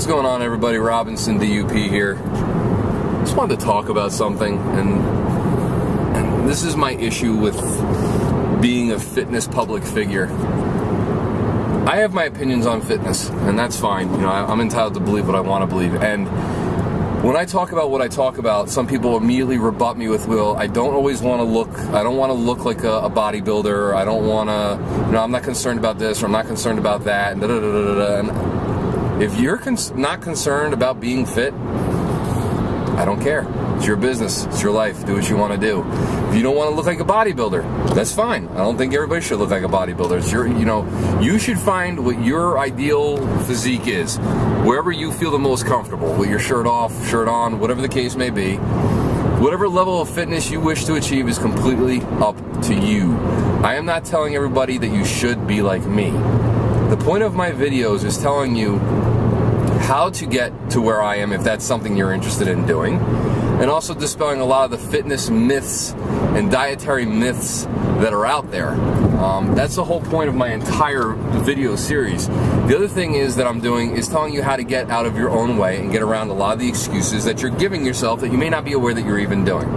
What's going on, everybody? Robinson DUP here. Just wanted to talk about something, and this is my issue with being a fitness public figure. I have my opinions on fitness, and that's fine. You know, I'm entitled to believe what I want to believe. And when I talk about what I talk about, some people immediately rebut me with, "Well, I don't always want to look. I don't want to look like a bodybuilder. I don't want to. You know, I'm not concerned about this, or I'm not concerned about that." And da da da da da. And if you're not concerned about being fit, I don't care. It's your business. It's your life. Do what you want to do. If you don't want to look like a bodybuilder, that's fine. I don't think everybody should look like a bodybuilder. It's you should find what your ideal physique is, wherever you feel the most comfortable, with your shirt off, shirt on, whatever the case may be. Whatever level of fitness you wish to achieve is completely up to you. I am not telling everybody that you should be like me. The point of my videos is telling you how to get to where I am if that's something you're interested in doing, and also dispelling a lot of the fitness myths and dietary myths that are out there. That's the whole point of my entire video series. The other thing is that I'm doing is telling you how to get out of your own way and get around a lot of the excuses that you're giving yourself that you may not be aware that you're even doing.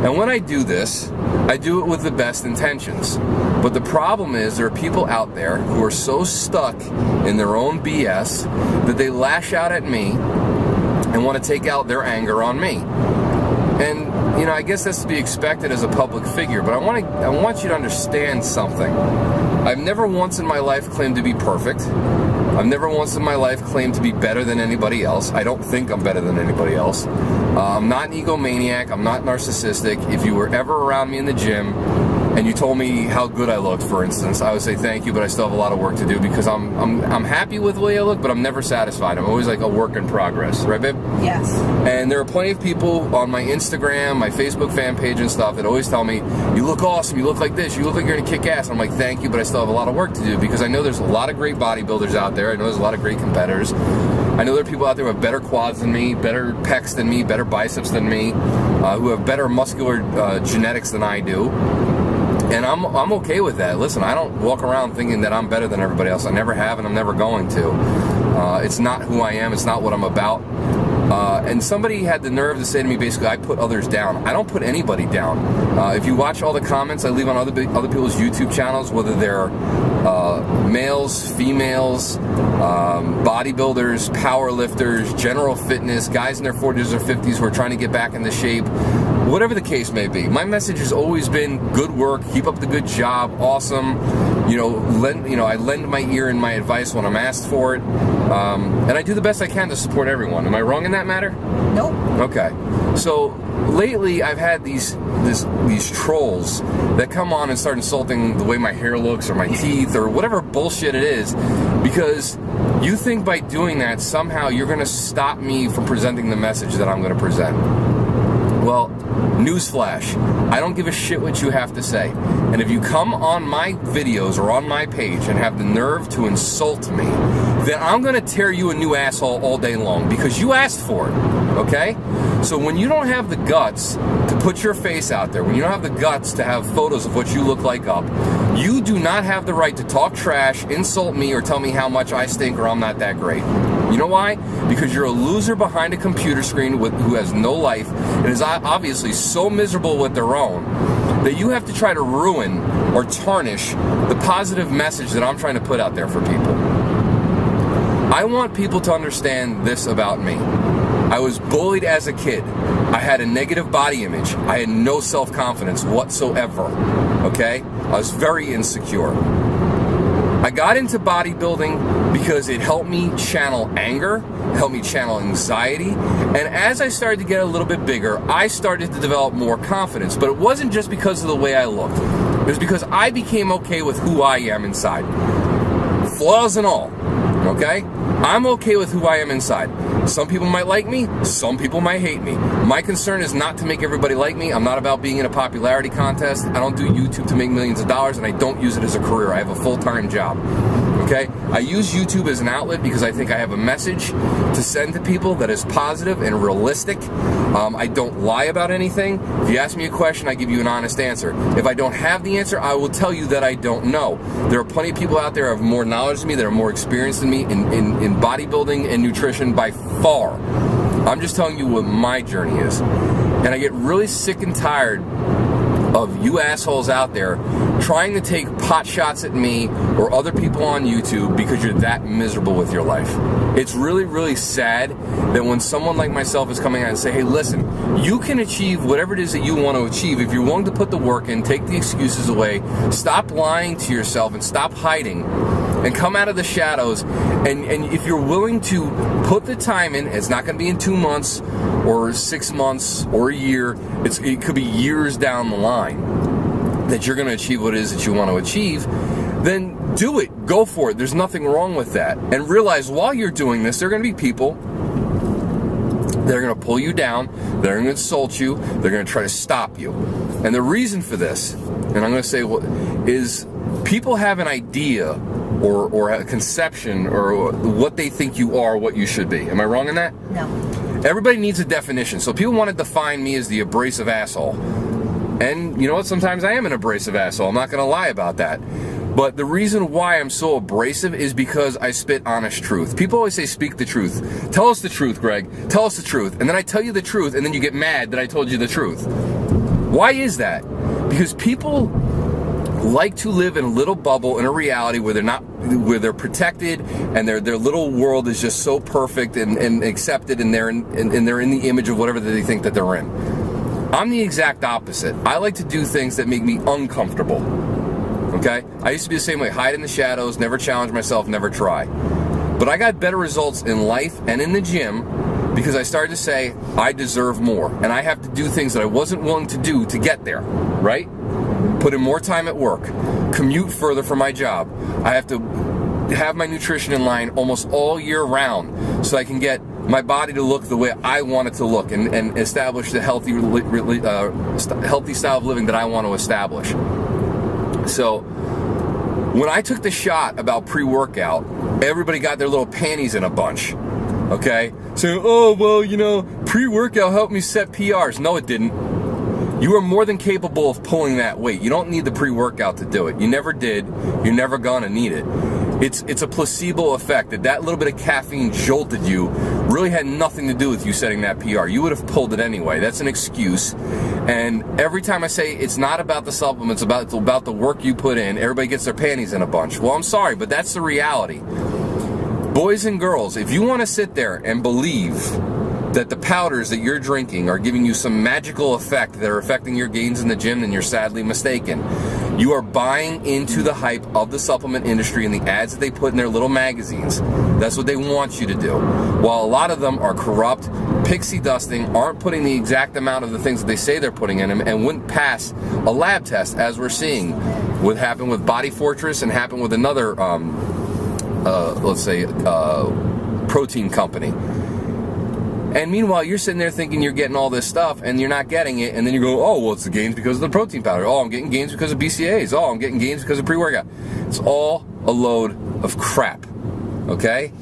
And when I do this, I do it with the best intentions. But the problem is there are people out there who are so stuck in their own BS that they lash out at me and want to take out their anger on me. And, you know, I guess that's to be expected as a public figure, but I want you to understand something. I've never once in my life claimed to be perfect. I've never once in my life claimed to be better than anybody else. I don't think I'm better than anybody else. I'm not an egomaniac. I'm not narcissistic. If you were ever around me in the gym and you told me how good I looked, for instance, I would say thank you, but I still have a lot of work to do because I'm happy with the way I look, but I'm never satisfied. I'm always like a work in progress, right, babe? Yes. And there are plenty of people on my Instagram, my Facebook fan page and stuff that always tell me, you look awesome, you look like this, you look like you're gonna kick ass. I'm like, thank you, but I still have a lot of work to do because I know there's a lot of great bodybuilders out there. I know there's a lot of great competitors. I know there are people out there who have better quads than me, better pecs than me, better biceps than me, who have better muscular genetics than I do. And I'm okay with that. Listen, I don't walk around thinking that I'm better than everybody else. I never have, and I'm never going to. It's not who I am. It's not what I'm about. And somebody had the nerve to say to me, basically, I put others down. I don't put anybody down. If you watch all the comments I leave on other people's YouTube channels, whether they're males, females, bodybuilders, power lifters, general fitness, guys in their 40s or 50s who are trying to get back into shape, whatever the case may be, my message has always been good work, keep up the good job, awesome. I lend my ear and my advice when I'm asked for it, and I do the best I can to support everyone. Am I wrong in that matter? Nope. Okay. So lately, I've had these trolls that come on and start insulting the way my hair looks or my teeth or whatever bullshit it is, because you think by doing that somehow you're going to stop me from presenting the message that I'm going to present. Well, newsflash, I don't give a shit what you have to say. And if you come on my videos or on my page and have the nerve to insult me, then I'm going to tear you a new asshole all day long because you asked for it, okay? So when you don't have the guts to put your face out there, when you don't have the guts to have photos of what you look like up, you do not have the right to talk trash, insult me, or tell me how much I stink or I'm not that great. You know why? Because you're a loser behind a computer screen who has no life and is obviously so miserable with their own that you have to try to ruin or tarnish the positive message that I'm trying to put out there for people. I want people to understand this about me. I was bullied as a kid. I had a negative body image. I had no self-confidence whatsoever, okay? I was very insecure. I got into bodybuilding because it helped me channel anger, helped me channel anxiety, and as I started to get a little bit bigger, I started to develop more confidence. But it wasn't just because of the way I looked. It was because I became okay with who I am inside. Flaws and all, okay? I'm okay with who I am inside. Some people might like me, some people might hate me. My concern is not to make everybody like me. I'm not about being in a popularity contest. I don't do YouTube to make millions of dollars, and I don't use it as a career. I have a full-time job. Okay? I use YouTube as an outlet because I think I have a message to send to people that is positive and realistic. I don't lie about anything. If you ask me a question, I give you an honest answer. If I don't have the answer, I will tell you that I don't know. There are plenty of people out there who have more knowledge than me, that are more experienced than me in bodybuilding and nutrition by far. I'm just telling you what my journey is. And I get really sick and tired of you assholes out there trying to take pot shots at me or other people on YouTube because you're that miserable with your life. It's really, really sad that when someone like myself is coming out and say, hey, listen, you can achieve whatever it is that you want to achieve if you're willing to put the work in, take the excuses away, stop lying to yourself and stop hiding, and come out of the shadows. And if you're willing to put the time in, it's not going to be in 2 months or 6 months or a year. It could be years down the line that you're going to achieve what it is that you want to achieve. Then do it. Go for it. There's nothing wrong with that. And realize while you're doing this, there are going to be people that are going to pull you down, that are going to insult you, they're going to try to stop you. And the reason for this, and I'm going to say, is people have an idea or a conception or what they think you are, what you should be. Am I wrong in that? No. Everybody needs a definition. So people want to define me as the abrasive asshole. And you know what? Sometimes I am an abrasive asshole. I'm not going to lie about that. But the reason why I'm so abrasive is because I spit honest truth. People always say, speak the truth. Tell us the truth, Greg. Tell us the truth. And then I tell you the truth, and then you get mad that I told you the truth. Why is that? Because people like to live in a little bubble, in a reality where they're protected, and their little world is just so perfect and accepted, and they're in the image of whatever they think that they're in. I'm the exact opposite. I like to do things that make me uncomfortable. Okay? I used to be the same way. Hide in the shadows, never challenge myself, never try. But I got better results in life and in the gym because I started to say, I deserve more. And I have to do things that I wasn't willing to do to get there. Right? Put in more time at work. Commute further for my job. I have to have my nutrition in line almost all year round so I can get my body to look the way I want it to look and establish the healthy style of living that I want to establish. So when I took the shot about pre-workout, everybody got their little panties in a bunch. Okay? So, oh, well, you know, pre-workout helped me set PRs. No, it didn't. You are more than capable of pulling that weight. You don't need the pre-workout to do it. You never did. You're never gonna need it. It's a placebo effect. That little bit of caffeine jolted you really had nothing to do with you setting that PR. You would have pulled it anyway. That's an excuse. And every time I say it's not about the supplements, it's about the work you put in, everybody gets their panties in a bunch. Well, I'm sorry, but that's the reality. Boys and girls, if you want to sit there and believe that the powders that you're drinking are giving you some magical effect that are affecting your gains in the gym, then you're sadly mistaken. You are buying into the hype of the supplement industry and the ads that they put in their little magazines. That's what they want you to do. While a lot of them are corrupt, pixie dusting, aren't putting the exact amount of the things that they say they're putting in them, and wouldn't pass a lab test, as we're seeing what happened with Body Fortress and happened with another, let's say, protein company. And meanwhile, you're sitting there thinking you're getting all this stuff, and you're not getting it, and then you go, oh, well, it's the gains because of the protein powder. Oh, I'm getting gains because of BCAAs. Oh, I'm getting gains because of pre-workout. It's all a load of crap, okay?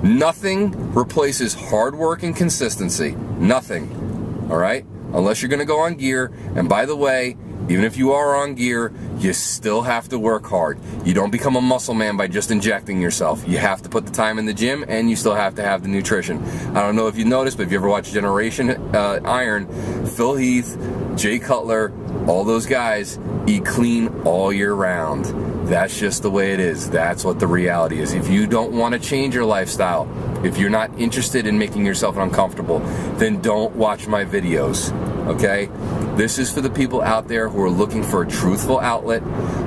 Nothing replaces hard work and consistency. Nothing, all right? Unless you're going to go on gear, and by the way, even if you are on gear, you still have to work hard. You don't become a muscle man by just injecting yourself. You have to put the time in the gym, and you still have to have the nutrition. I don't know if you noticed, but if you ever watched Generation Iron, Phil Heath, Jay Cutler, all those guys eat clean all year round. That's just the way it is. That's what the reality is. If you don't want to change your lifestyle, if you're not interested in making yourself uncomfortable, then don't watch my videos, okay? This is for the people out there who are looking for a truthful outlet,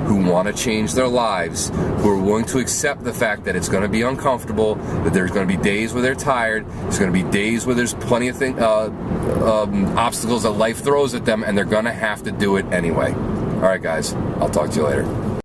who want to change their lives, who are willing to accept the fact that it's going to be uncomfortable, that there's going to be days where they're tired, there's going to be days where there's plenty of obstacles that life throws at them, and they're going to have to do it anyway. All right, guys, I'll talk to you later.